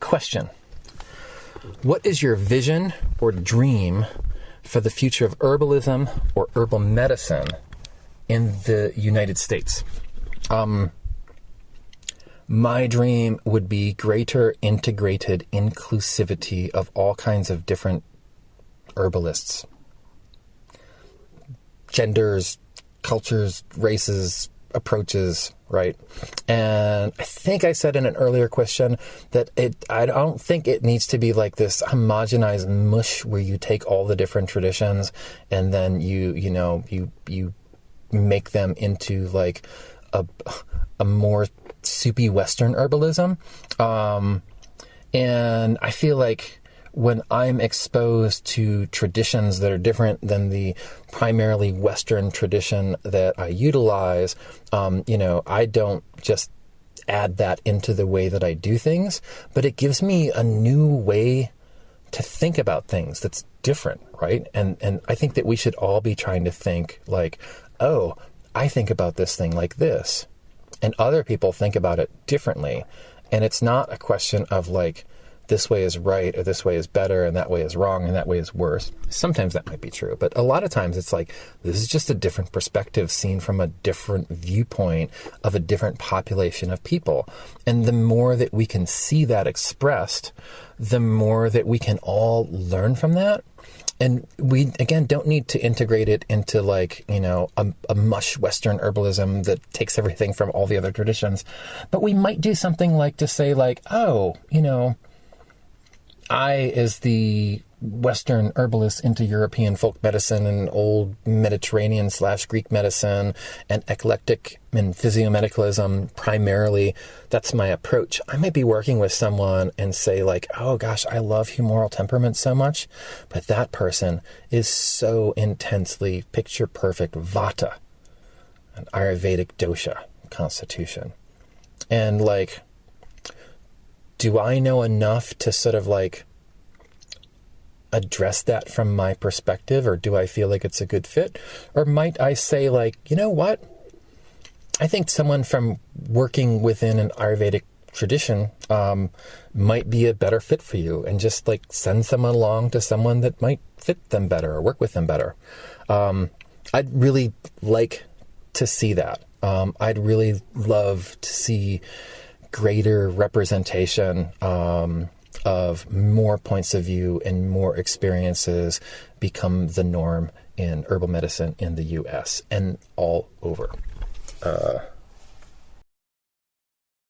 Question. What is your vision or dream for the future of herbalism or herbal medicine in the United States? My dream would be greater integrated inclusivity of all kinds of different herbalists. Genders, cultures, races, approaches, right? And I think I said in an earlier question that I don't think it needs to be like this homogenized mush where you take all the different traditions and then you make them into like a more soupy Western herbalism. And I feel like when I'm exposed to traditions that are different than the primarily Western tradition that I utilize, I don't just add that into the way that I do things, but it gives me a new way to think about things that's different, right? And I think that we should all be trying to think like, oh, I think about this thing like this, and other people think about it differently. And it's not a question of like, this way is right or this way is better and that way is wrong and that way is worse. Sometimes that might be true, but a lot of times it's like, this is just a different perspective seen from a different viewpoint of a different population of people. And the more that we can see that expressed, the more that we can all learn from that. And we, again, don't need to integrate it into like, a mush Western herbalism that takes everything from all the other traditions. But we might do something like to say like, oh, I, as the Western herbalist into European folk medicine and old Mediterranean / Greek medicine and eclectic and physiomedicalism primarily, that's my approach. I might be working with someone and say like, oh gosh, I love humoral temperament so much, but that person is so intensely picture perfect Vata, an Ayurvedic dosha constitution. And like, do I know enough to sort of like address that from my perspective, or do I feel like it's a good fit? Or might I say like, you know what? I think someone from working within an Ayurvedic tradition might be a better fit for you, and just like send someone along to someone that might fit them better or work with them better. I'd really like to see that. I'd really love to see greater representation of more points of view and more experiences become the norm in herbal medicine in the U.S. and all over.